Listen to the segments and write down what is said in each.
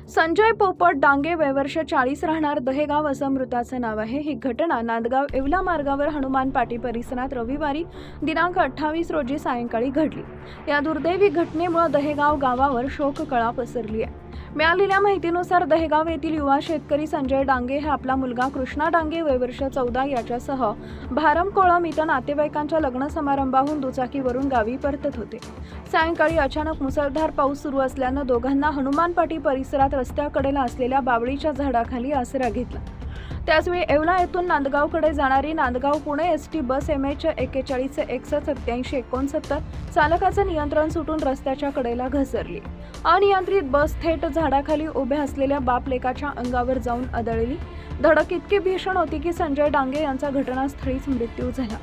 संजय पोपट डांगे वय वर्ष 40 राहणार दहेगाव असं मृताचं नाव आहे। ही घटना नांदगाव येवला मार्गावर हनुमान पाटी परिसरात रविवारी दिनांक 28 रोजी सायंकाळी घडली। या दुर्दैवी घटनेमुळे दहेगाव गावावर शोककळा पसरली आहे। मिळालेल्या माहितीनुसार दहेगाव येथील युवा शेतकरी संजय डांगे हे आपला मुलगा कृष्णा डांगे वय वर्ष 14 याच्यासह भारमकोळम इथं नातेवाईकांच्या लग्न समारंभाहून दुचाकीवरून गावी परतत होते। सायंकाळी अचानक मुसळधार पाऊस सुरू असल्यानं दोघांना हनुमान पाटी परिसरात रस्त्याकडेला असलेल्या बावळीच्या झाडाखाली आसरा घेतला। त्याचवेळी येवला येथून नांदगावकडे जाणारी Nandgaon Pune ST bus MH 416187 चालकाचं नियंत्रण सुटून रस्त्याच्या कडेला घसरली। अनियंत्रित बस थेट झाडाखाली उभ्या असलेल्या बाप लेकाच्या अंगावर जाऊन आदळली। धडक इतकी भीषण होती की संजय डांगे यांचा घटनास्थळीच मृत्यू झाला।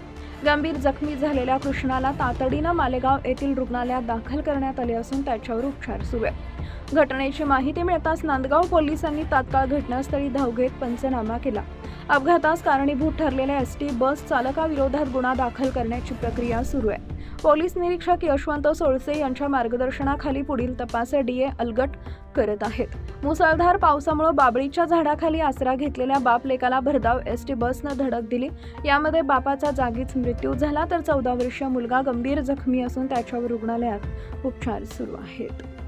गंभीर जखमी झालेल्या कृष्णाला तातडीनं मालेगाव येथील रुग्णालयात दाखल करण्यात आले असून त्याच्यावर उपचार सुरू आहेत। घटनेची माहिती मिळताच नांदगाव पोलिसांनी तात्काळ घटनास्थळी धाव घेत पंचनामा केला। अपघातास कारणीभूत ठरलेल्या एसटी बस चालकाविरोधात गुन्हा दाखल करण्याची प्रक्रिया सुरू आहे। पोलीस निरीक्षक यशवंत सोळसे यांच्या मार्गदर्शनाखाली पुढील तपास DA अलगट करत आहेत। मुसळधार पावसामुळे बाबळीच्या झाडाखाली आसरा घेतलेल्या बाप लेकाला भरधाव एसटी बसनं धडक दिली। यामध्ये बापाचा जागीच मृत्यू झाला तर 14 वर्षीय मुलगा गंभीर जखमी असून त्याच्यावर रुग्णालयात उपचार सुरू आहेत।